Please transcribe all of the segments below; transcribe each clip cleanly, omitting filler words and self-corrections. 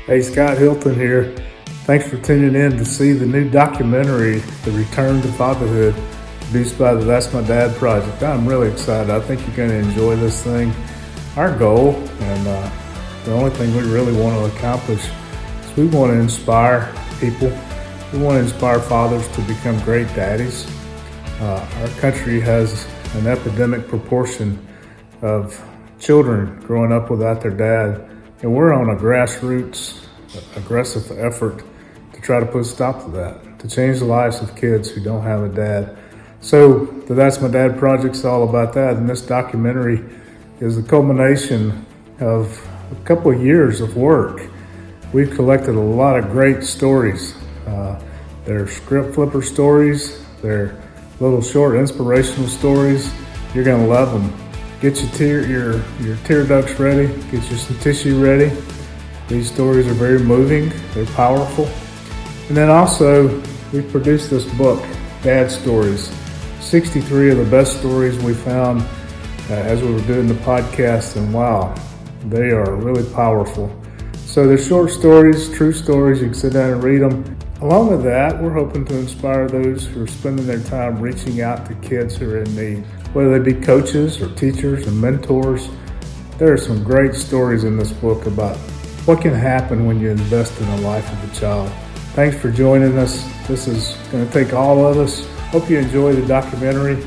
Hey, Scott Hilton here. Thanks for tuning in to see the new documentary, The Return to Fatherhood, produced by the That's My Dad Project. I'm really excited. I think you're going to enjoy this thing. Our goal, and the only thing we really want to accomplish, is we want to inspire people. We want to inspire fathers to become great daddies. Our country has an epidemic proportion of children growing up without their dad, and we're on a grassroots, aggressive effort to try to put a stop to that, to change the lives of kids who don't have a dad. So the That's My Dad Project's all about that, and this documentary is the culmination of a couple of years of work. We've collected a lot of great stories. They're script flipper stories, they're little short inspirational stories. You're gonna love them. Get your tear ducts ready, get some tissue ready. These stories are very moving, they're powerful. And then also, we produced this book, Dad Stories, 63 of the best stories we found as we were doing the podcast, and wow, they are really powerful. So they're short stories, true stories, you can sit down and read them. Along with that, we're hoping to inspire those who are spending their time reaching out to kids who are in need, whether they be coaches or teachers or mentors. There are some great stories in this book about what can happen when you invest in the life of a child. Thanks for joining us. This is going to take all of us. Hope you enjoy the documentary.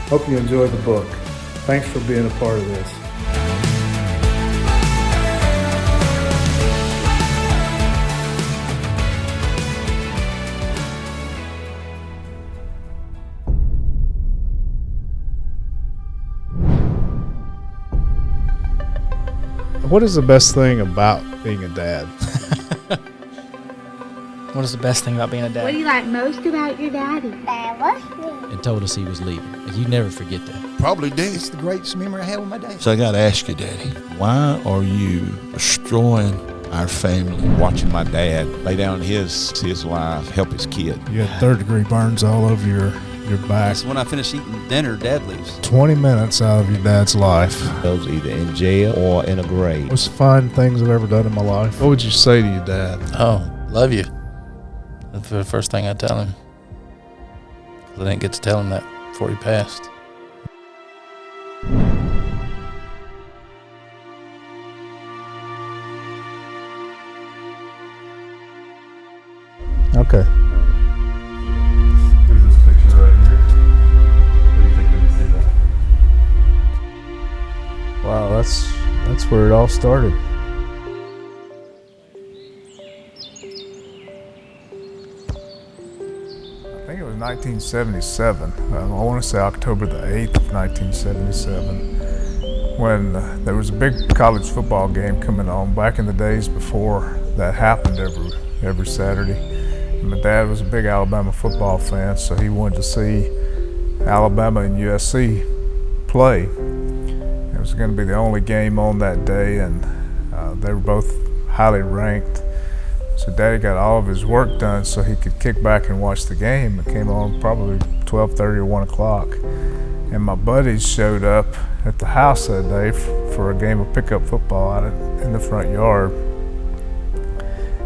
Hope you enjoy the book. Thanks for being a part of this. What is the best thing about being a dad? What is the best thing about being a dad? What do you like most about your daddy? And told us he was leaving. You never forget that. Probably did. It's the greatest memory I had with my dad. So I got to ask you, Daddy, why are you destroying our family? Watching my dad lay down his life, help his kid. You had third-degree burns all over your back. That's when I finish eating dinner, Dad leaves. 20 minutes out of your dad's life. I was either in jail or in a grave. Most fine things I've ever done in my life. What would you say to your dad? Oh, love you. That's the first thing I tell him. 'Cause I didn't get to tell him that before he passed. Okay. Here's this picture right here. What do you think we can see that? Wow, that's where it all started. I think it was 1977. I want to say October the 8th of 1977, when there was a big college football game coming on back in the days before that happened every Saturday. And my dad was a big Alabama football fan, so he wanted to see Alabama and USC play. It was going to be the only game on that day, and they were both highly ranked. So Daddy got all of his work done so he could kick back and watch the game. It came on probably 12:30 or 1 o'clock. And my buddies showed up at the house that day for a game of pickup football out in the front yard.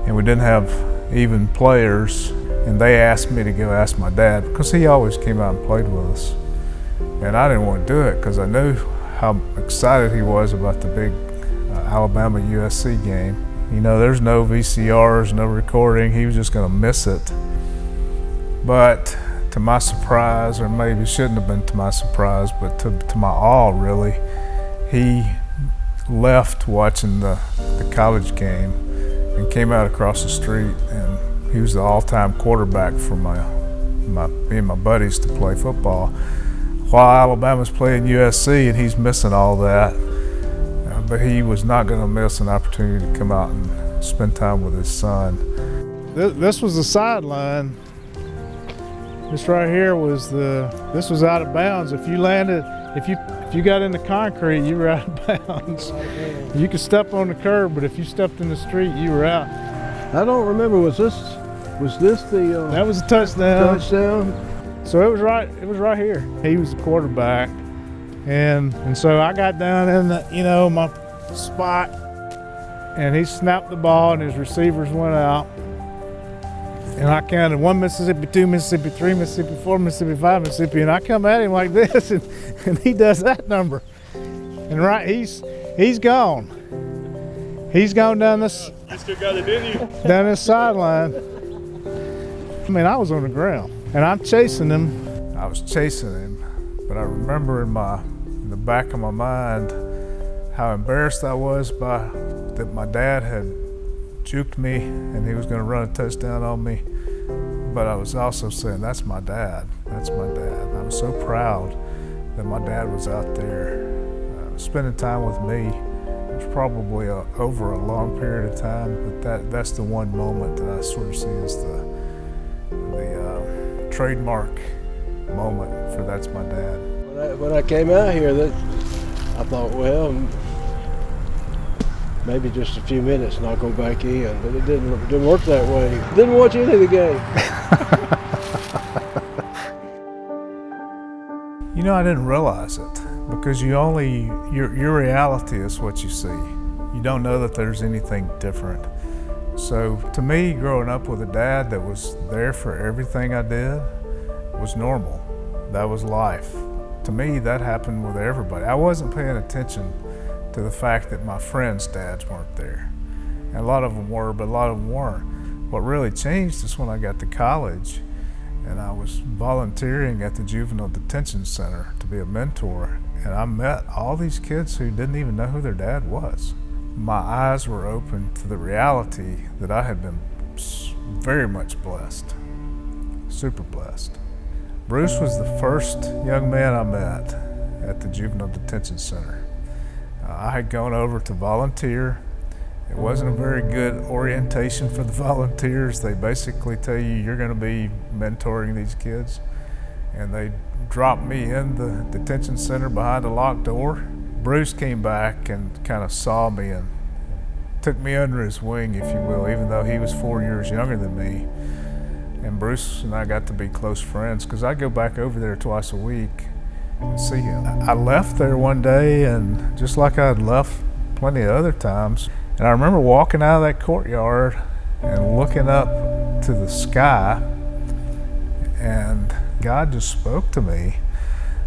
And we didn't have even players, and they asked me to go ask my dad because he always came out and played with us. And I didn't want to do it because I knew how excited he was about the big Alabama USC game. You know, there's no VCRs, no recording. He was just going to miss it. But to my surprise, or maybe it shouldn't have been to my surprise, but to my awe, really, he left watching the college game and came out across the street, and he was the all-time quarterback for me and my buddies to play football while Alabama's playing USC, and he's missing all that. But he was not going to miss an opportunity to come out and spend time with his son. This was the sideline. This right here was this was out of bounds. If you landed, if you got in the concrete, you were out of bounds. You could step on the curb, but if you stepped in the street, you were out. I don't remember. Was this the? That was a touchdown. Touchdown. So it was right here. He was the quarterback, and so I got down in the, my spot, and he snapped the ball and his receivers went out. And I counted 1 Mississippi, 2 Mississippi, 3 Mississippi, 4 Mississippi, 5 Mississippi, and I come at him like this, and he does that number. And right, he's gone. He's gone down this. You still got it in you? Down this sideline. I mean, I was on the ground, and I'm chasing him. I was chasing him, but I remember in the back of my mind how embarrassed I was that my dad had juked me and he was going to run a touchdown on me. But I was also saying, that's my dad. That's my dad. And I was so proud that my dad was out there spending time with me. It was probably over a long period of time, but that's the one moment that I sort of see as the trademark moment for that's my dad. When I came out here, I thought, well, maybe just a few minutes and I'll go back in, but it didn't work that way. Didn't watch any of the game. You know, I didn't realize it because your reality is what you see. You don't know that there's anything different. So to me, growing up with a dad that was there for everything I did was normal. That was life. To me, that happened with everybody. I wasn't paying attention to the fact that my friends' dads weren't there. And a lot of them were, but a lot of them weren't. What really changed is when I got to college and I was volunteering at the Juvenile Detention Center to be a mentor, and I met all these kids who didn't even know who their dad was. My eyes were open to the reality that I had been very much blessed, super blessed. Bruce was the first young man I met at the Juvenile Detention Center. I had gone over to volunteer. It wasn't a very good orientation for the volunteers. They basically tell you you're going to be mentoring these kids. And they dropped me in the detention center behind a locked door. Bruce came back and kind of saw me and took me under his wing, if you will, even though he was 4 years younger than me. And Bruce and I got to be close friends because I go back over there twice a week and see him. I left there one day, and just like I had left plenty of other times, and I remember walking out of that courtyard and looking up to the sky, and God just spoke to me.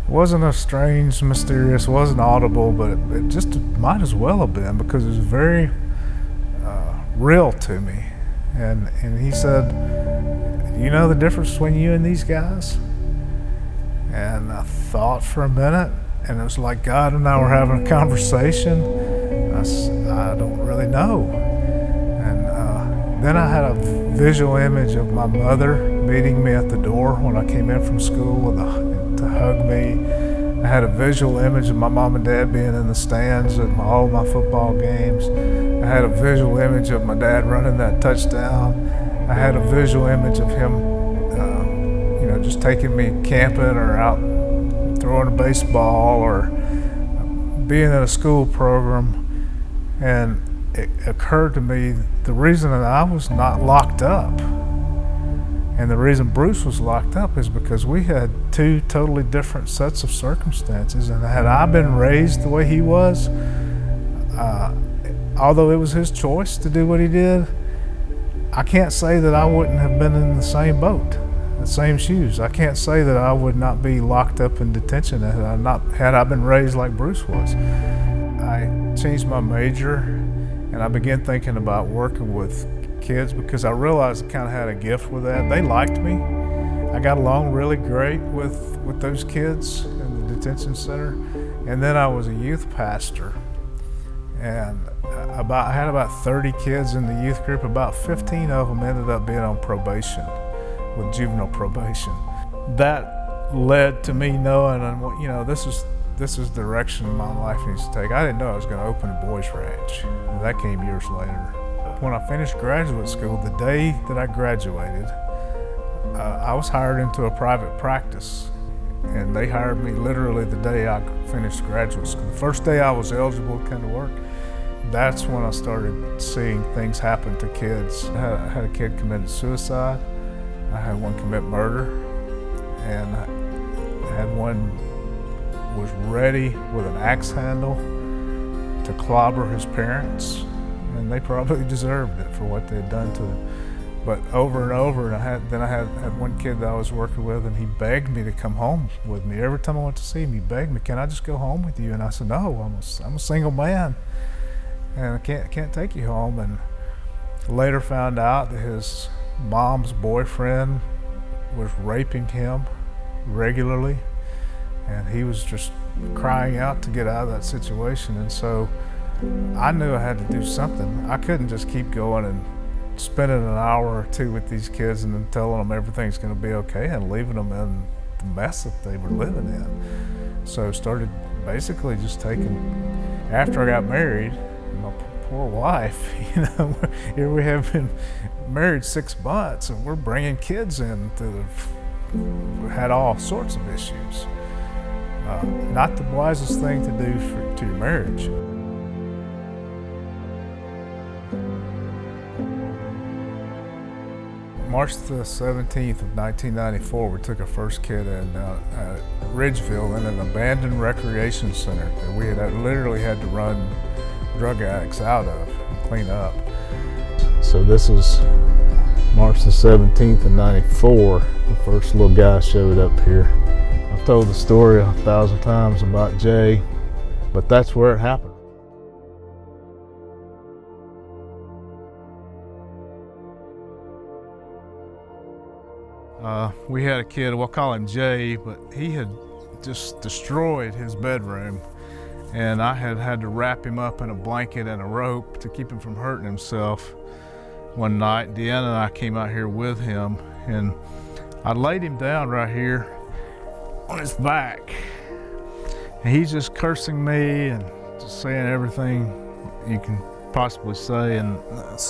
It wasn't a strange, mysterious, wasn't audible, but it just might as well have been because it was very real to me. And he said, you know the difference between you and these guys? And I thought for a minute, and it was like God and I were having a conversation. I don't really know. And then I had a visual image of my mother meeting me at the door when I came in from school to hug me. I had a visual image of my mom and dad being in the stands at all my football games. I had a visual image of my dad running that touchdown. I had a visual image of him just taking me camping or out throwing a baseball or being in a school program. And it occurred to me the reason that I was not locked up and the reason Bruce was locked up is because we had two totally different sets of circumstances. And had I been raised the way he was, although it was his choice to do what he did, I can't say that I wouldn't have been in the same boat, the same shoes. I can't say that I would not be locked up in detention had I been raised like Bruce was. I changed my major and I began thinking about working with kids because I realized I kind of had a gift with that. They liked me. I got along really great with those kids in the detention center. And then I was a youth pastor. And I had about 30 kids in the youth group. About 15 of them ended up being on probation, with juvenile probation. That led to me knowing, this is the direction my life needs to take. I didn't know I was going to open a boys ranch. That came years later. When I finished graduate school, the day that I graduated, I was hired into a private practice. And they hired me literally the day I finished graduate school. The first day I was eligible to come to work, that's when I started seeing things happen to kids. I had a kid committed suicide. I had one commit murder. And I had one was ready with an axe handle to clobber his parents. and they probably deserved it for what they had done to him. But over and over, and I had one kid that I was working with, and he begged me to come home with me. Every time I went to see him, he begged me, "Can I just go home with you?" And I said, "No, I'm a single man, and I can't take you home." And later found out that his mom's boyfriend was raping him regularly, and he was just crying out to get out of that situation. And so I knew I had to do something. I couldn't just keep going and spending an hour or two with these kids and then telling them everything's going to be okay and leaving them in the mess that they were living in. So started basically just after I got married, my poor wife, here we have been married 6 months and we're bringing kids in that have had all sorts of issues. Not the wisest thing to do to your marriage. March the 17th of 1994, we took our first kid in Ridgeville in an abandoned recreation center that we had literally had to run drug addicts out of and clean up. So this is March the 17th of 94, the first little guy showed up here. I've told the story 1,000 times about Jay, but that's where it happened. We had a kid, we'll call him Jay, but he had just destroyed his bedroom, and I had to wrap him up in a blanket and a rope to keep him from hurting himself. One night, Deanna and I came out here with him, and I laid him down right here on his back, and he's just cursing me and just saying everything you can possibly say, and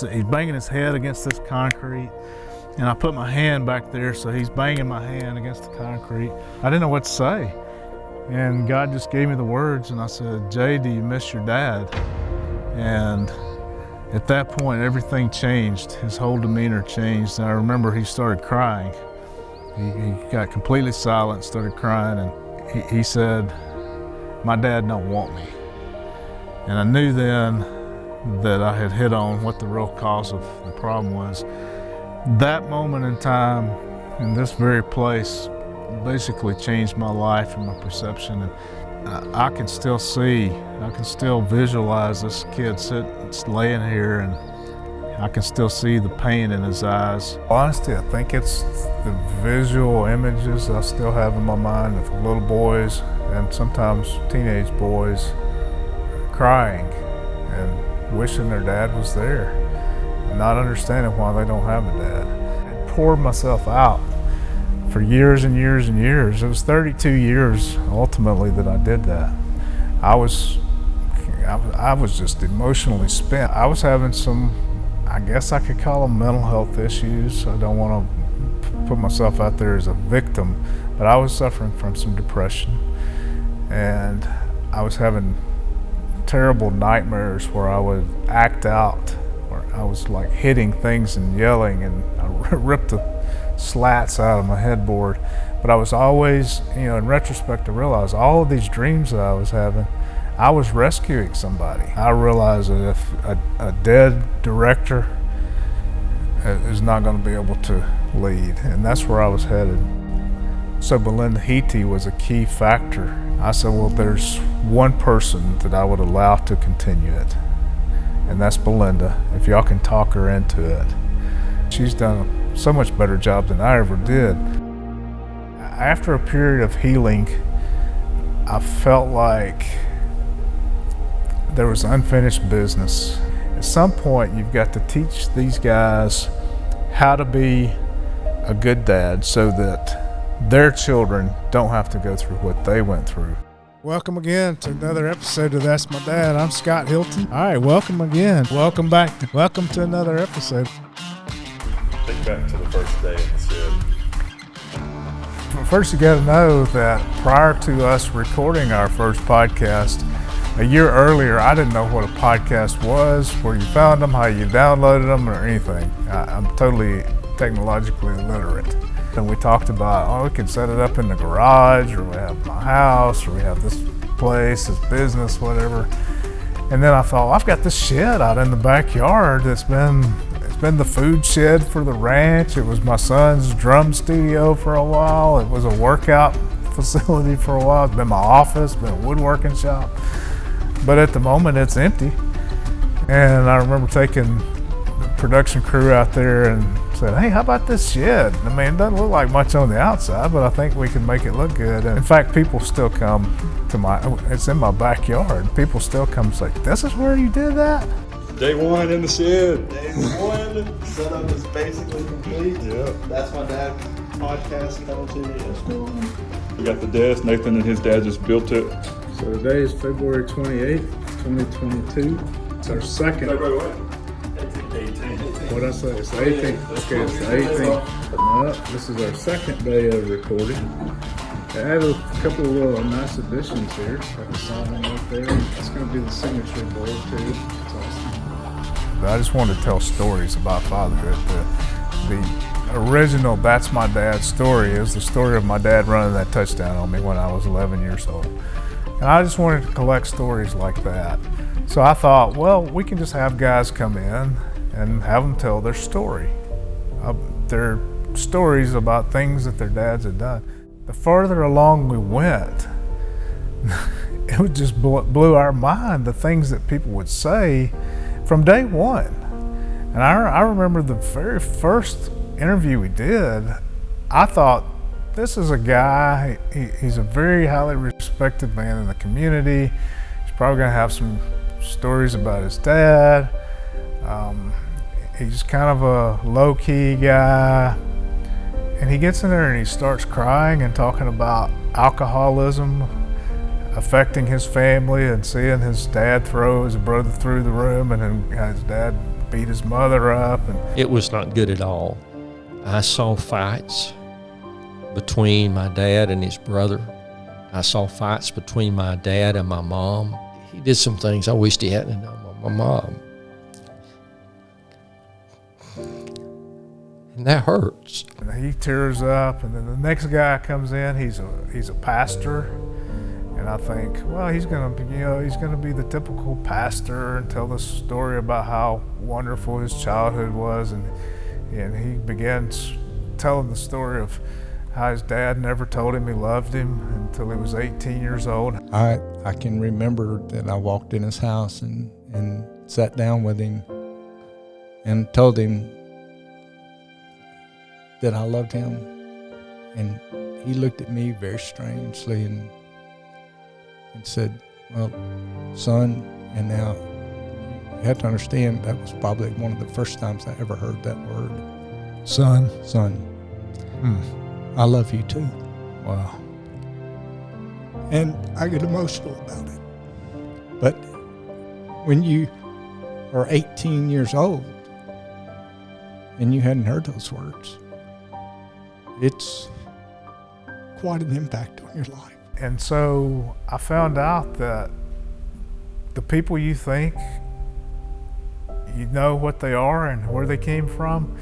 he's banging his head against this concrete. And I put my hand back there, so he's banging my hand against the concrete. I didn't know what to say. And God just gave me the words, and I said, "Jay, do you miss your dad?" And at that point, everything changed. His whole demeanor changed. And I remember he started crying. He got completely silent, started crying, and he said, "My dad don't want me." And I knew then that I had hit on what the real cause of the problem was. That moment in time, in this very place, basically changed my life and my perception. And I can still visualize this kid laying here, and I can still see the pain in his eyes. Honestly, I think it's the visual images I still have in my mind of little boys and sometimes teenage boys crying and wishing their dad was there, not understanding why they don't have a dad. I poured myself out for years and years and years. It was 32 years ultimately that I did that. I was just emotionally spent. I was having some, I guess I could call them mental health issues. I don't want to put myself out there as a victim, but I was suffering from some depression, and I was having terrible nightmares where I would act out. I was like hitting things and yelling, and I ripped the slats out of my headboard. But I was always, in retrospect, I realized all of these dreams that I was having, I was rescuing somebody. I realized that if a dead director is not going to be able to lead, and that's where I was headed. So Belinda Heaty was a key factor. I said, well, there's one person that I would allow to continue it, and that's Belinda, if y'all can talk her into it. She's done so much better job than I ever did. After a period of healing, I felt like there was unfinished business. At some point, you've got to teach these guys how to be a good dad so that their children don't have to go through what they went through. Welcome again to another episode of That's My Dad. I'm Scott Hilton. All right, welcome again. Welcome back. Welcome to another episode. Think back to the first day in the SID. First, you got to know that prior to us recording our first podcast, a year earlier, I didn't know what a podcast was, where you found them, how you downloaded them, or anything. I'm totally technologically illiterate. And we talked about, we can set it up in the garage, or we have my house, or we have this place, this business, whatever. And then I thought, I've got this shed out in the backyard it's been the food shed for the ranch. It was my son's drum studio for a while. It was a workout facility for a while. It's been my office, been a woodworking shop. But at the moment, it's empty. And I remember taking the production crew out there and said, hey, how about this shed? I mean, it doesn't look like much on the outside, but I think we can make it look good. And in fact, people still come to it's in my backyard. People still come and say, this is where you did that? Day one in the shed. Day one, setup is basically complete. Yeah. That's my dad's podcast coming to you. We got the desk. Nathan and his dad just built it. So today is February 28th, 2022. It's our second. February what? 18th. What'd I say? It's the 18th. Okay, it's the 18th. No, this is our second day of recording. I added a couple of little nice additions here. Got the sign right there. That's going to be the signature board too. It's awesome. I just wanted to tell stories about fatherhood. The original That's My Dad's story is the story of my dad running that touchdown on me when I was 11 years old. And I just wanted to collect stories like that. So I thought, well, we can just have guys come in and have them tell their story. Their stories about things that their dads had done. The further along we went, it just blew our mind, the things that people would say from day one. And I remember the very first interview we did, I thought, this is a guy, he's a very highly respected man in the community. He's probably gonna have some stories about his dad. He's kind of a low-key guy. And he gets in there and he starts crying and talking about alcoholism affecting his family and seeing his dad throw his brother through the room and then his dad beat his mother up. And it was not good at all. I saw fights between my dad and his brother. I saw fights between my dad and my mom. He did some things I wished he hadn't done with my mom. And that hurts. And he tears up, and then the next guy comes in, he's a pastor. And I think, well, he's gonna be the typical pastor and tell this story about how wonderful his childhood was, and he begins telling the story of how his dad never told him he loved him until he was 18 years old. I can remember that I walked in his house and sat down with him and told him that I loved him, and he looked at me very strangely and said, well, son, and now you have to understand that was probably one of the first times I ever heard that word. Son. I love you too. Wow. And I get emotional about it. But when you are 18 years old and you hadn't heard those words, it's quite an impact on your life. And so I found out that the people you think you know what they are and where they came from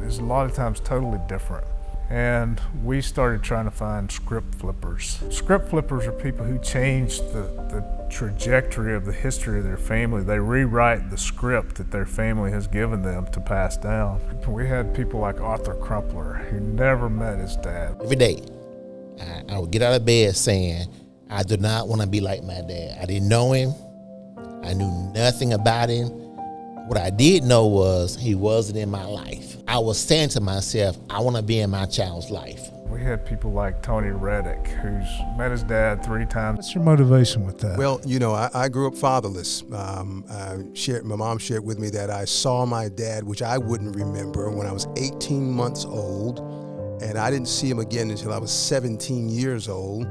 is a lot of times totally different. And we started trying to find script flippers. Script flippers are people who change the trajectory of the history of their family. They rewrite the script that their family has given them to pass down. We had people like Arthur Crumpler, who never met his dad. Every day, I would get out of bed saying, I do not want to be like my dad. I didn't know him. I knew nothing about him. What I did know was he wasn't in my life. I was saying to myself, I want to be in my child's life. We had people like Tony Reddick, who's met his dad 3 times. What's your motivation with that? Well, you know, I grew up fatherless. My mom shared with me that I saw my dad, which I wouldn't remember, when I was 18 months old. And I didn't see him again until I was 17 years old.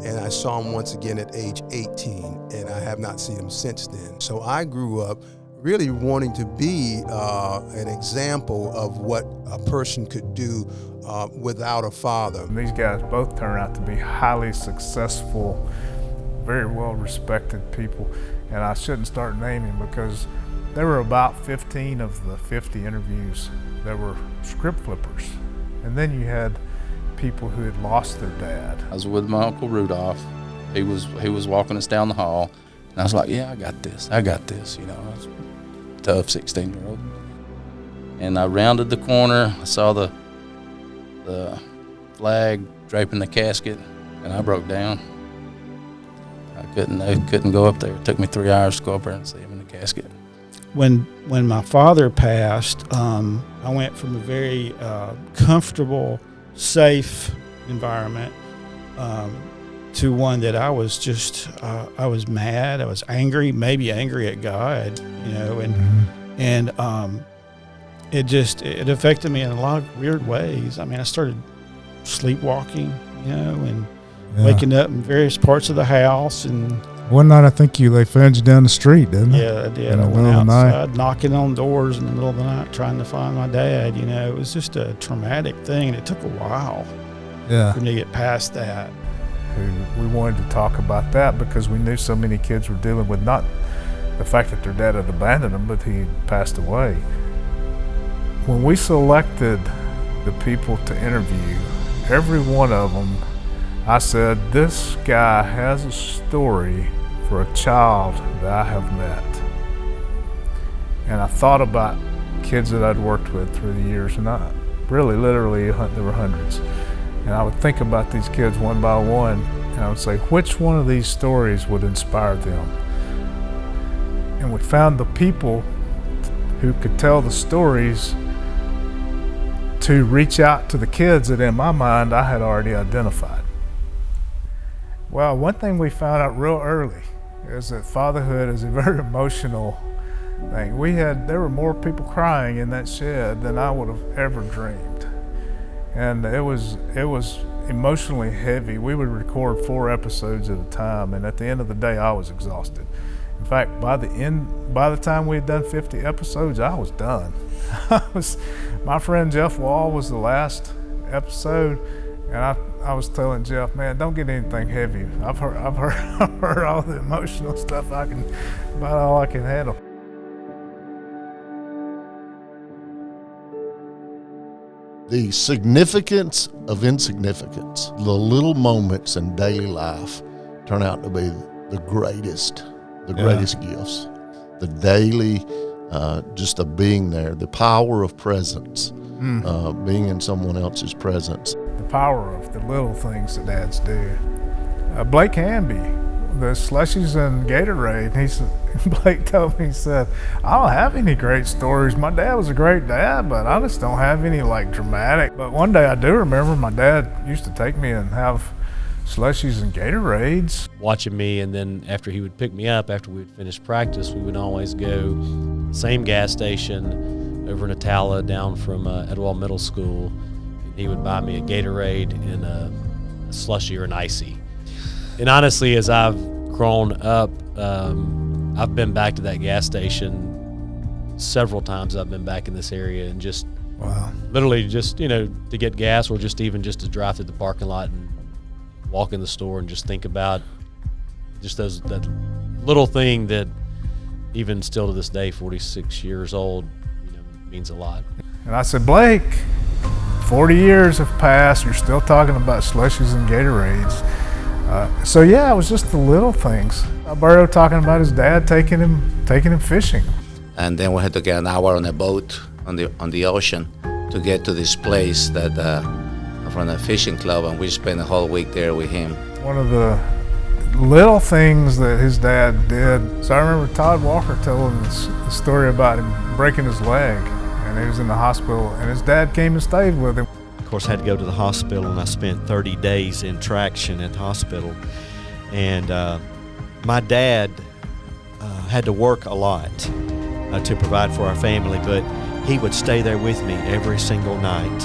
And I saw him once again at age 18. And I have not seen him since then. So I grew up really wanting to be an example of what a person could do without a father. And these guys both turned out to be highly successful, very well respected people. And I shouldn't start naming because there were about 15 of the 50 interviews that were script flippers. And then you had people who had lost their dad. I was with my Uncle Rudolph. He was walking us down the hall. And And I was like, yeah, I got this. I was a tough 16-year-old. And I rounded the corner. I saw the flag draping the casket, and I broke down. I couldn't go up there. It took me 3 hours to go up there and see him in the casket. When my father passed, I went from a very comfortable, safe environment to one that I was just I was mad. I was angry, maybe angry at God, and it affected me in a lot of weird ways. I mean, I started sleepwalking, and waking up in various parts of the house. And one night, I think they found you down the street, didn't they? Yeah, I did. I went outside, knocking on doors in the middle of the night, trying to find my dad. It was just a traumatic thing, and it took a while for me to get past that. We wanted to talk about that because we knew so many kids were dealing with not the fact that their dad had abandoned them, but he passed away. When we selected the people to interview, every one of them, I said, this guy has a story for a child that I have met. And I thought about kids that I'd worked with through the years, and literally, there were hundreds. And I would think about these kids one by one, and I would say, which one of these stories would inspire them? And we found the people who could tell the stories to reach out to the kids that in my mind I had already identified. Well, one thing we found out real early is that fatherhood is a very emotional thing. There were more people crying in that shed than I would have ever dreamed. And it was emotionally heavy. We would record 4 episodes at a time, and at the end of the day, I was exhausted. In fact, by the time we had done 50 episodes, I was done. My friend Jeff Wall was the last episode, and I was telling Jeff, man, don't get anything heavy. I've heard all the emotional stuff about all I can handle. The significance of insignificance, the little moments in daily life turn out to be the greatest gifts. The daily, just the being there, the power of presence, being in someone else's presence. The power of the little things that dads do. Blake Hanby, the slushies and Gatorade, Blake told me, he said, I don't have any great stories. My dad was a great dad, but I just don't have any dramatic. But one day I do remember my dad used to take me and have slushies and Gatorades. Watching me, and then after he would pick me up, after we would finish practice, we would always go the same gas station over in Atala down from Etowah Middle School, and he would buy me a Gatorade and a slushie or an icy. And honestly, as I've grown up, I've been back to that gas station several times. I've been back in this area and just literally just, to get gas, or just even just to drive through the parking lot and walk in the store and just think about just that little thing that even still to this day, 46 years old, means a lot. And I said, Blake, 40 years have passed. You're still talking about slushies and Gatorades. So yeah, it was just the little things. Alberto talking about his dad taking him fishing. And then we had to get an hour on a boat on the ocean to get to this place that from the fishing club, and we spent the whole week there with him. One of the little things that his dad did. So I remember Todd Walker telling the story about him breaking his leg, and he was in the hospital, and his dad came and stayed with him. Of course, I had to go to the hospital, and I spent 30 days in traction at the hospital. And my dad had to work a lot to provide for our family, but he would stay there with me every single night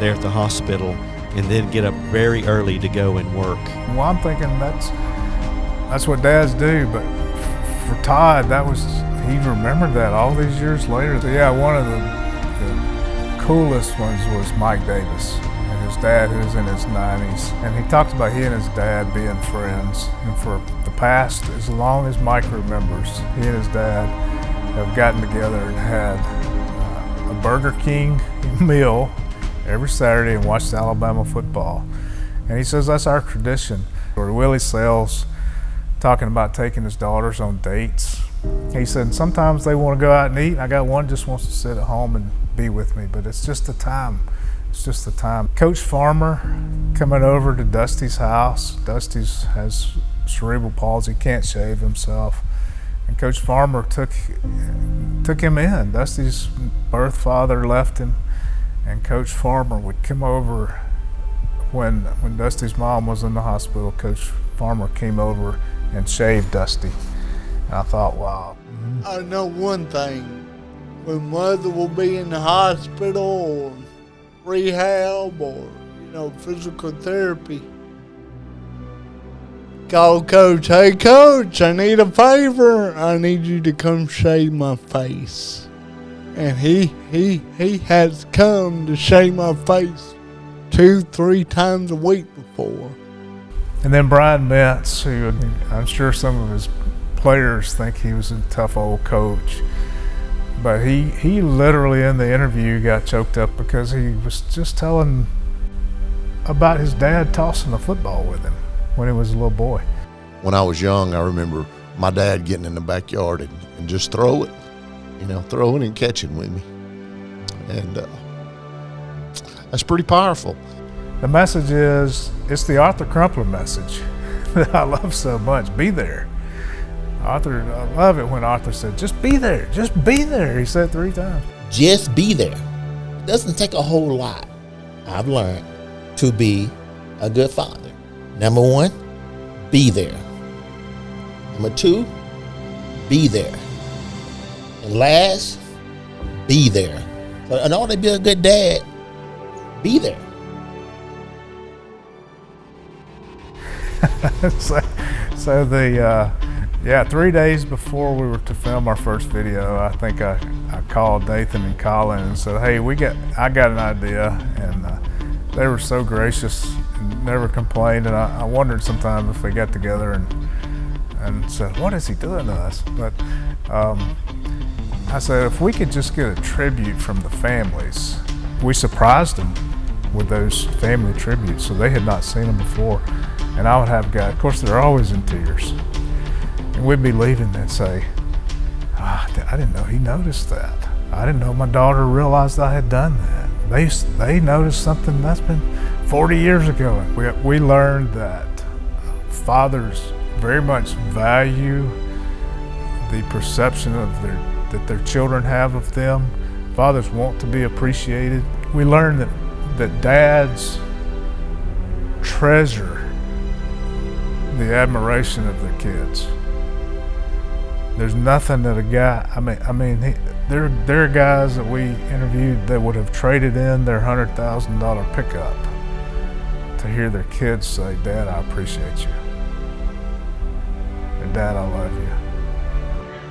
there at the hospital, and then get up very early to go and work. Well, I'm thinking that's what dads do, but for Todd, he remembered that all these years later. So yeah, one of the coolest ones was Mike Davis and his dad, who was in his 90s. And he talked about he and his dad being friends. And for the past, as long as Mike remembers, he and his dad have gotten together and had a Burger King meal every Saturday and watched Alabama football. And he says that's our tradition. Where Willie sells talking about taking his daughters on dates. He said, sometimes they want to go out and eat. I got one just wants to sit at home and be with me, but it's just the time. It's just the time. Coach Farmer coming over to Dusty's house. Dusty has cerebral palsy, can't shave himself. And Coach Farmer took him in. Dusty's birth father left him, and Coach Farmer would come over when Dusty's mom was in the hospital. Coach Farmer came over and shaved Dusty. And I thought, wow. I know one thing. When mother will be in the hospital or rehab or, physical therapy, call Coach. Hey, Coach, I need a favor. I need you to come shave my face. And he has come to shave my face 2-3 times a week before. And then Brian Metz, who I'm sure some of his players think he was a tough old coach, but he literally in the interview got choked up because he was just telling about his dad tossing a football with him when he was a little boy. When I was young, I remember my dad getting in the backyard and just throwing and catching with me. And that's pretty powerful. The message is, it's the Arthur Crumpler message that I love so much. Be there. I love it when Arthur said, just be there, just be there. He said 3 times. Just be there. It doesn't take a whole lot, I've learned, to be a good father. Number 1, be there. Number 2, be there. And last, be there. So in order to be a good dad, be there. so the 3 days before we were to film our first video, I think I called Nathan and Colin and said, hey, I got an idea. And they were so gracious and never complained. And I wondered sometimes if they got together and said, what is he doing to us? But I said, if we could just get a tribute from the families. We surprised them with those family tributes, so they had not seen them before. And I would have guys, of course, they're always in tears. And we'd be leaving and say, I didn't know he noticed that. I didn't know my daughter realized I had done that. They noticed something that's been 40 years ago. We learned that fathers very much value the perception that their children have of them. Fathers want to be appreciated. We learned that dads treasure the admiration of their kids. There's nothing that a guy, there are guys that we interviewed that would have traded in their $100,000 pickup to hear their kids say, Dad, I appreciate you. And Dad, I love you.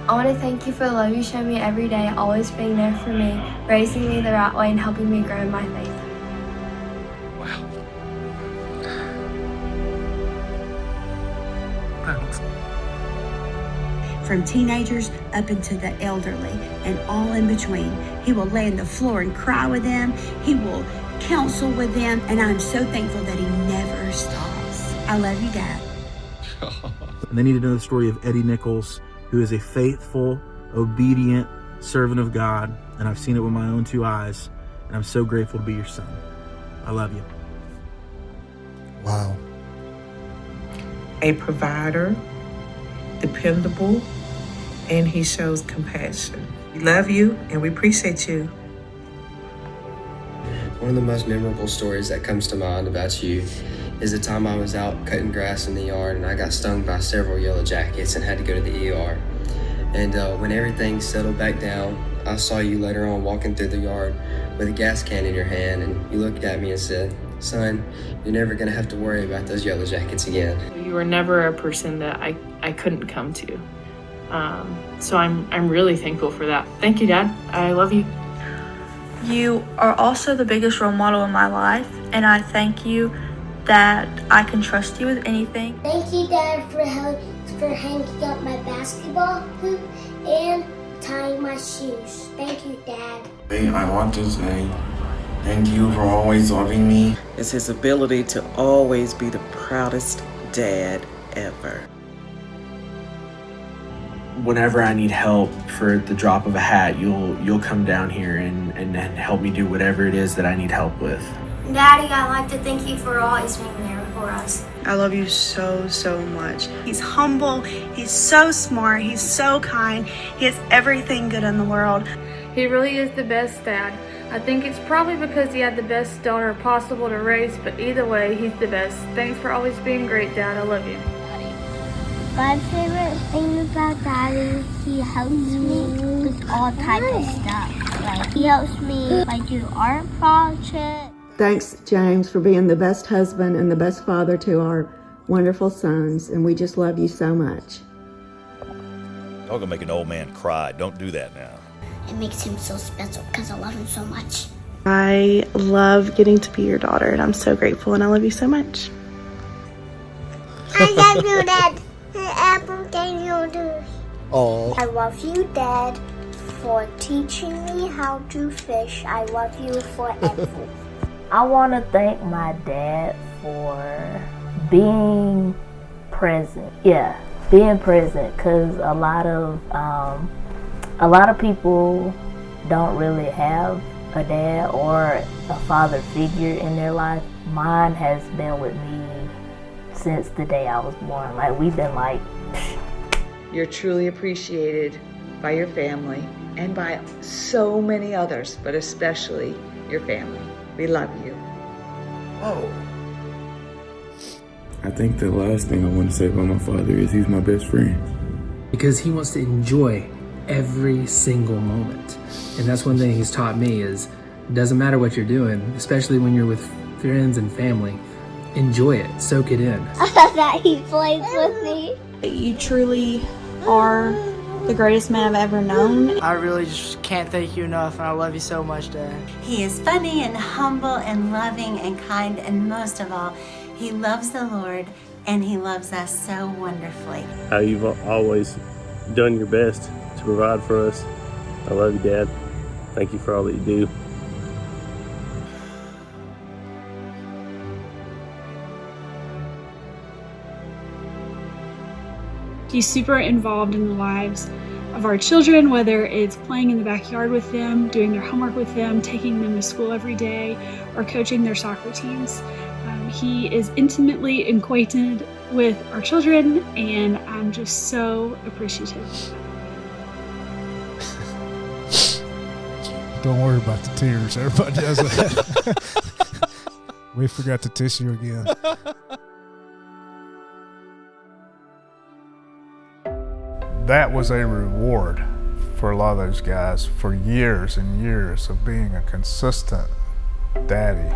I want to thank you for the love you show me every day, always being there for me, raising me the right way, and helping me grow in my faith. From teenagers up into the elderly and all in between. He will lay on the floor and cry with them. He will counsel with them. And I'm so thankful that he never stops. I love you, Dad. And they need to know the story of Eddie Nichols, who is a faithful, obedient servant of God. And I've seen it with my own 2 eyes. And I'm so grateful to be your son. I love you. Wow. A provider, dependable, and he shows compassion. We love you and we appreciate you. One of the most memorable stories that comes to mind about you is the time I was out cutting grass in the yard and I got stung by several yellow jackets and had to go to the ER. And when everything settled back down, I saw you later on walking through the yard with a gas can in your hand, and you looked at me and said, son, you're never gonna have to worry about those yellow jackets again. You were never a person that I couldn't come to. So I'm really thankful for that. Thank you, Dad. I love you. You are also the biggest role model in my life, and I thank you that I can trust you with anything. Thank you, Dad, for hanging up my basketball hoop and tying my shoes. Thank you, Dad. I want to say thank you for always loving me. It's his ability to always be the proudest dad ever. whenever I need help for the drop of a hat, you'll come down here and help me do whatever it is that I need help with. Daddy, I'd like to thank you for always being there for us. I love you so, so much. He's humble, he's so smart, he's so kind, he has everything good in the world. He really is the best dad. I think it's probably because he had the best daughter possible to raise, but either way, he's the best. Thanks for always being great, Dad. I love you. My favorite thing about Daddy, he helps me with all types of stuff. Like, he helps me do art projects. Thanks, James, for being the best husband and the best father to our wonderful sons, and we just love you so much. Y'all gonna make an old man cry. Don't do that now. It makes him so special because I love him so much. I love getting to be your daughter, and I'm so grateful, and I love you so much. I love you, Dad. Everything you do. Oh. I love you, Dad, for teaching me how to fish. I love you for everything. I want to thank my dad for being present. Yeah, being present, because a lot of people don't really have a dad or a father figure in their life. Mine has been with me since the day I was born. Like, we've been like... You're truly appreciated by your family and by so many others, but especially your family. We love you. Oh. I think the last thing I want to say about my father is he's my best friend. Because he wants to enjoy every single moment. And that's one thing he's taught me is it doesn't matter what you're doing, especially when you're with friends and family, enjoy it, soak it in. That he plays with me. You truly are the greatest man I've ever known. I really just can't thank you enough, and I love you so much, Dad. He is funny and humble and loving and kind, and most of all, he loves the Lord and he loves us so wonderfully. How you've always done your best to provide for us. I love you, Dad. Thank you for all that you do. He's super involved in the lives of our children, whether it's playing in the backyard with them, doing their homework with them, taking them to school every day, or coaching their soccer teams. He is intimately acquainted with our children, and I'm just so appreciative. Don't worry about the tears. Everybody does that. We forgot the tissue again. That was a reward for a lot of those guys for years and years of being a consistent daddy.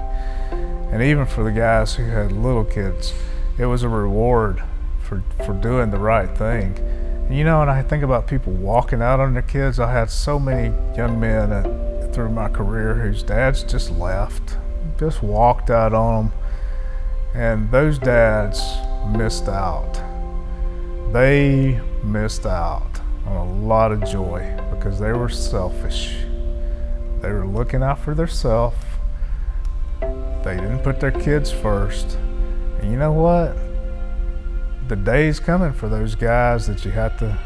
And even for the guys who had little kids, it was a reward for doing the right thing. And you know, and I think about people walking out on their kids. I had so many young men through my career whose dads just left, just walked out on them. And those dads missed out. They missed out on a lot of joy because they were selfish. They were looking out for themselves. They didn't put their kids first. And you know what? The day's coming for those guys that you have to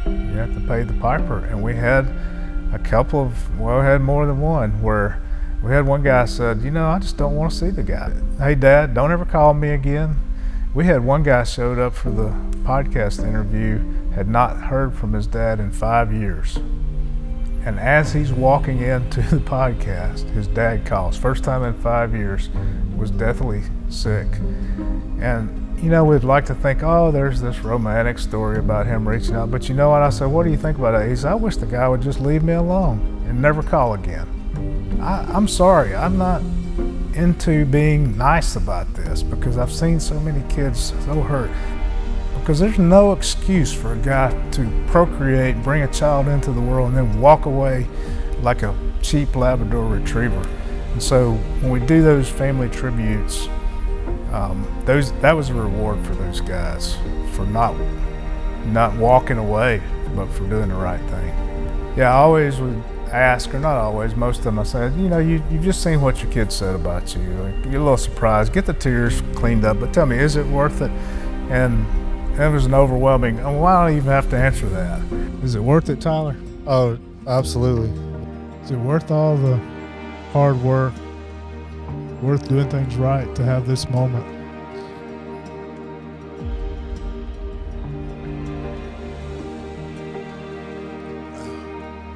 pay the piper. And we had a couple of, well, we had more than one, where we had one guy said, you know, I just don't want to see the guy. Hey, Dad, don't ever call me again. We had one guy showed up for the podcast interview, had not heard from his dad in 5 years. And as he's walking into the podcast, his dad calls. First time in 5 years, was deathly sick. And, you know, we'd like to think, oh, there's this romantic story about him reaching out. But you know what? I said, what do you think about that? He said, I wish the guy would just leave me alone and never call again. I'm sorry. I'm not into being nice about this because I've seen so many kids so hurt. Because there's no excuse for a guy to procreate, bring a child into the world, and then walk away like a cheap Labrador retriever. And so when we do those family tributes, that was a reward for those guys for not walking away, but for doing the right thing. Yeah, I always would ask, or not always, most of them I said, you know, you've just seen what your kids said about you. Like, you're a little surprised. Get the tears cleaned up, but tell me, is it worth it? And It was an overwhelming, well, I don't even have to answer that. Is it worth it, Tyler? Oh, absolutely. Is it worth all the hard work, worth doing things right to have this moment?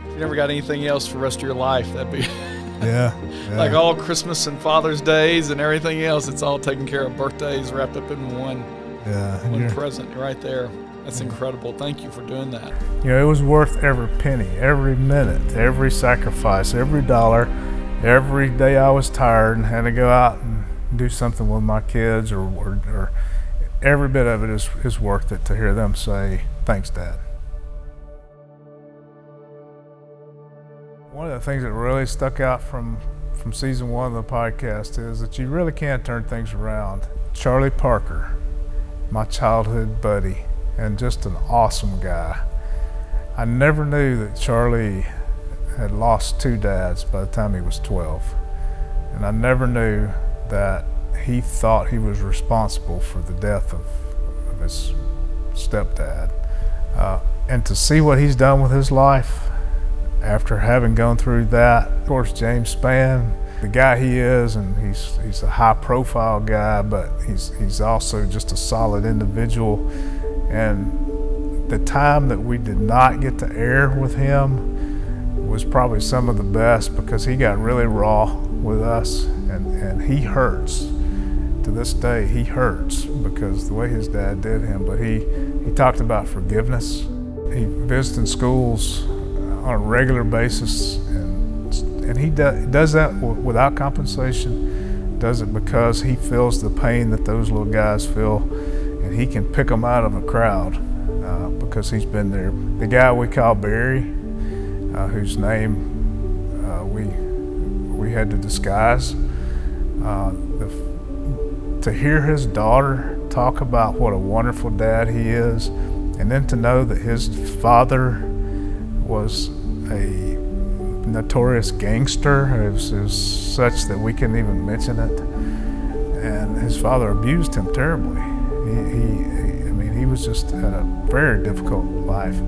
If you never got anything else for the rest of your life, that'd be yeah. Like all Christmas and Father's Days and everything else, it's all taken care of. Birthdays wrapped up in one present right there. That's incredible. Thank you for doing that. You know, it was worth every penny, every minute, every sacrifice, every dollar. Every day I was tired and had to go out and do something with my kids, or every bit of it is worth it to hear them say, "Thanks, Dad." One of the things that really stuck out from season 1 of the podcast is that you really can turn things around. Charlie Parker, my childhood buddy, and just an awesome guy. I never knew that Charlie had lost 2 dads by the time he was 12. And I never knew that he thought he was responsible for the death of his stepdad. And to see what he's done with his life after having gone through that. Of course, James Spann, the guy he is, and he's a high profile guy, but he's also just a solid individual. And the time that we did not get to air with him was probably some of the best, because he got really raw with us, and he hurts. To this day, he hurts because the way his dad did him. But he talked about forgiveness. He visited schools on a regular basis, and he does that without compensation. Does it because he feels the pain that those little guys feel, and he can pick them out of a crowd because he's been there. The guy we call Barry, whose name we had to disguise, to hear his daughter talk about what a wonderful dad he is, and then to know that his father was a notorious gangster. It was such that we couldn't even mention it. And his father abused him terribly. He was just had a very difficult life,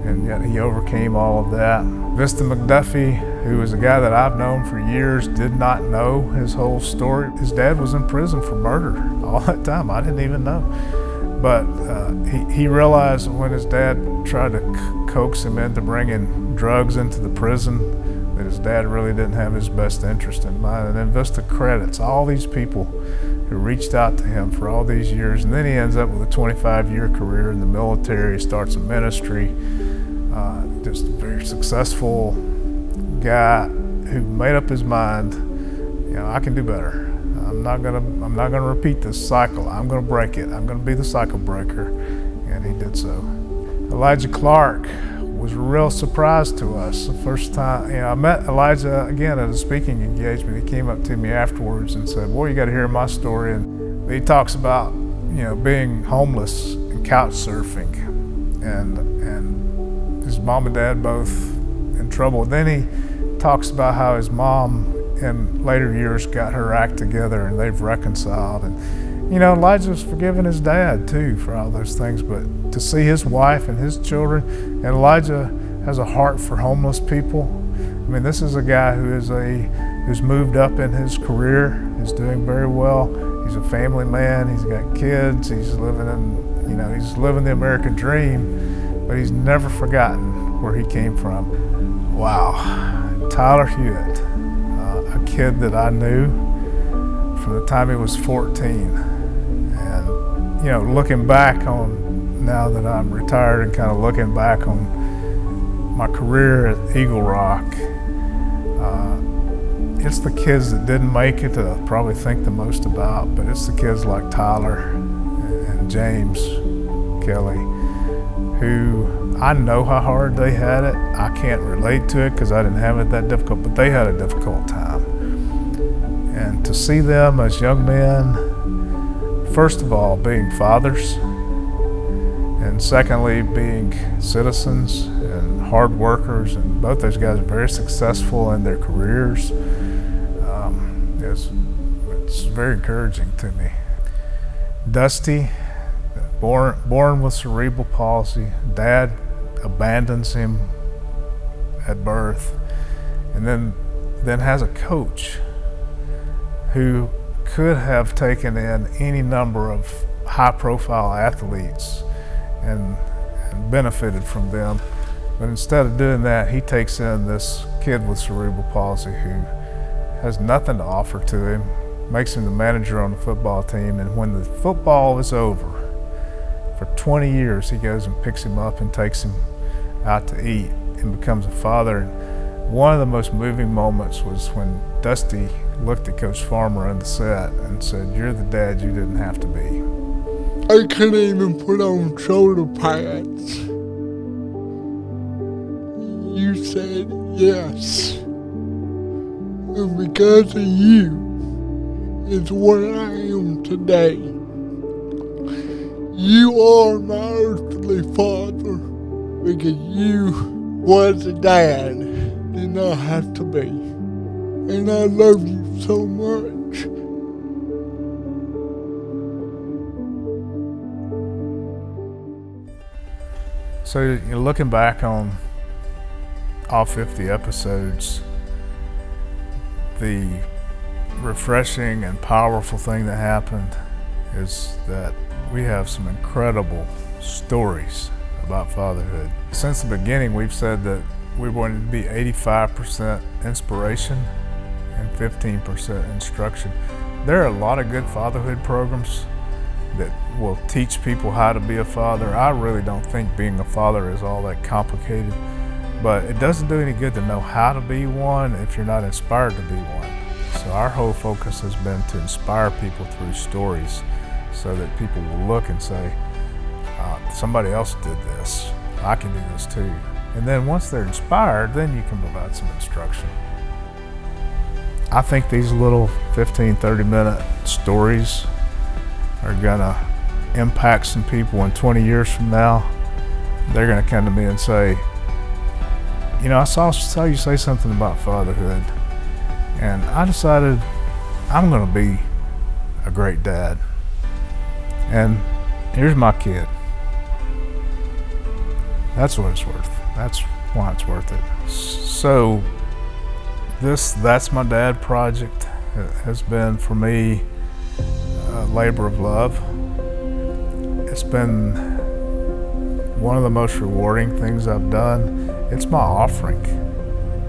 and yet he overcame all of that. Vista McDuffie, who was a guy that I've known for years, did not know his whole story. His dad was in prison for murder all that time. I didn't even know. But he realized when his dad tried to coax him into bringing drugs into the prison that his dad really didn't have his best interest in mind. And then Vista credits all these people who reached out to him for all these years. And then he ends up with a 25-year career in the military. He starts a ministry. Just a very successful guy who made up his mind, I can do better. I'm not gonna repeat this cycle. I'm gonna break it. I'm gonna be the cycle breaker. And he did so. Elijah Clark was a real surprise to us. The first time, I met Elijah again at a speaking engagement. He came up to me afterwards and said, "Boy, you got to hear my story." And he talks about, being homeless and couch surfing, and his mom and dad both in trouble. Then he talks about how his mom in later years got her act together and they've reconciled. And Elijah's forgiven his dad too for all those things, but to see his wife and his children, and Elijah has a heart for homeless people. This is a guy who's moved up in his career, is doing very well. He's a family man, he's got kids, he's living the American dream, but he's never forgotten where he came from. Wow. Tyler Hewitt, a kid that I knew from the time he was 14. And, looking back on, now that I'm retired and kind of looking back on my career at Eagle Rock, it's the kids that didn't make it that I probably think the most about, but it's the kids like Tyler and James Kelly, who I know how hard they had it. I can't relate to it because I didn't have it that difficult, but they had a difficult time. And to see them as young men, first of all, being fathers, and secondly, being citizens and hard workers, and both those guys are very successful in their careers, it's very encouraging to me. Dusty, born with cerebral palsy. Dad abandons him at birth, and then has a coach who could have taken in any number of high-profile athletes and benefited from them. But instead of doing that, he takes in this kid with cerebral palsy who has nothing to offer to him, makes him the manager on the football team, and when the football is over, for 20 years, he goes and picks him up and takes him out to eat and becomes a father. And one of the most moving moments was when Dusty looked at Coach Farmer on the set and said, "You're the dad you didn't have to be." I couldn't even put on shoulder pads. You said yes. And because of you is what I am today. You are my earthly father because you was a dad, did not have to be. And I love you so much. So you're looking back on all 50 episodes, the refreshing and powerful thing that happened is that we have some incredible stories about fatherhood. Since the beginning, we've said that we wanted to be 85% inspiration and 15% instruction. There are a lot of good fatherhood programs that will teach people how to be a father. I really don't think being a father is all that complicated, but it doesn't do any good to know how to be one if you're not inspired to be one. So our whole focus has been to inspire people through stories so that people will look and say, somebody else did this, I can do this too. And then once they're inspired, then you can provide some instruction. I think these little 15, 30-minute stories are gonna impact some people, and 20 years from now, they're gonna come to me and say, you know, I saw you say something about fatherhood, and I decided I'm gonna be a great dad. And here's my kid. That's what it's worth. That's why it's worth it. So That's My Dad project has been for me a labor of love. It's been one of the most rewarding things I've done. It's my offering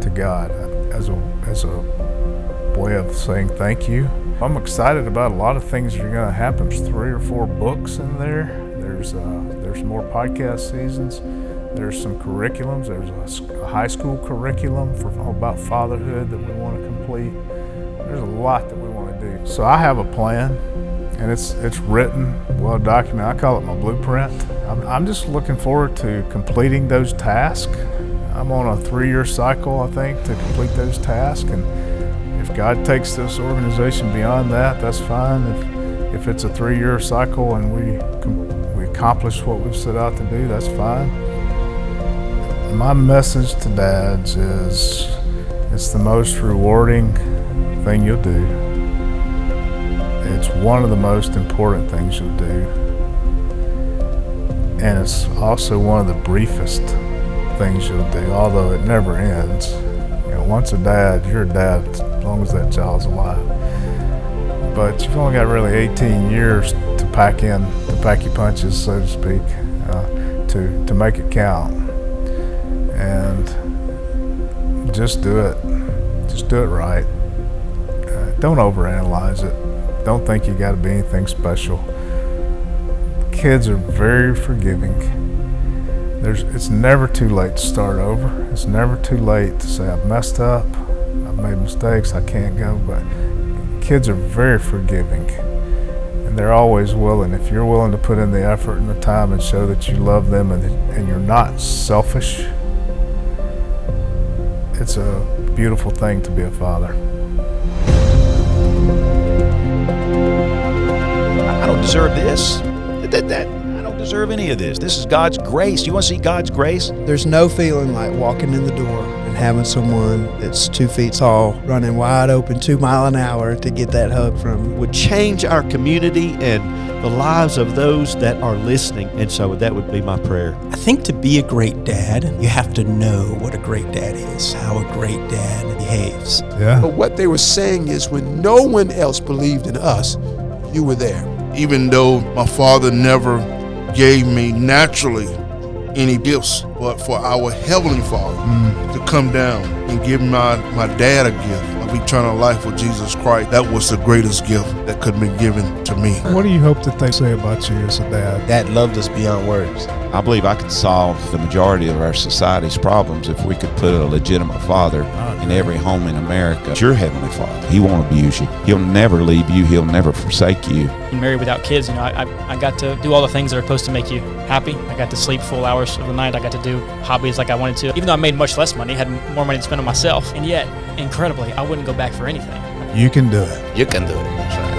to God as a way of saying thank you. I'm excited about a lot of things that are going to happen. There's 3 or 4 books in there. There's more podcast seasons. There's some curriculums. There's a high school curriculum about fatherhood that we want to complete. There's a lot that we want to do. So I have a plan, and it's written, well documented. I call it my blueprint. I'm just looking forward to completing those tasks. I'm on a 3-year cycle, I think, to complete those tasks. And if God takes this organization beyond that, that's fine. If it's a 3-year cycle and we accomplish what we've set out to do, that's fine. My message to dads is it's the most rewarding thing you'll do. It's one of the most important things you'll do. And it's also one of the briefest things you'll do, although it never ends. You know, once a dad, you're a dad as long as that child's alive. But you've only got really 18 years to pack your punches, so to speak, to make it count. And just do it. Just do it right. Don't overanalyze it. Don't think you got to be anything special. Kids are very forgiving. It's never too late to start over. It's never too late to say, I've messed up, I've made mistakes, I can't go. But kids are very forgiving, and they're always willing. If you're willing to put in the effort and the time and show that you love them and you're not selfish, it's a beautiful thing to be a father. I don't deserve this. I don't deserve any of this. This is God's grace. You want to see God's grace? There's no feeling like walking in the door and having someone that's 2 feet tall, running wide open 2 miles an hour to get that hug from would change our community and the lives of those that are listening. And so that would be my prayer. I think to be a great dad, you have to know what a great dad is, how a great dad behaves. Yeah. But what they were saying is when no one else believed in us, you were there. Even though my father never gave me naturally any gifts, but for our Heavenly Father to come down and give my dad a gift of eternal life with Jesus Christ, that was the greatest gift that could have been given to me. What do you hope that they say about you as a dad? Dad loved us beyond words. I believe I could solve the majority of our society's problems if we could put a legitimate father in every home in America. It's your Heavenly Father. He won't abuse you. He'll never leave you. He'll never forsake you. Married without kids, I got to do all the things that are supposed to make you happy. I got to sleep full hours of the night. I got to do hobbies like I wanted to. Even though I made much less money, had more money to spend on myself. And yet, incredibly, I wouldn't go back for anything. You can do it. You can do it. That's right.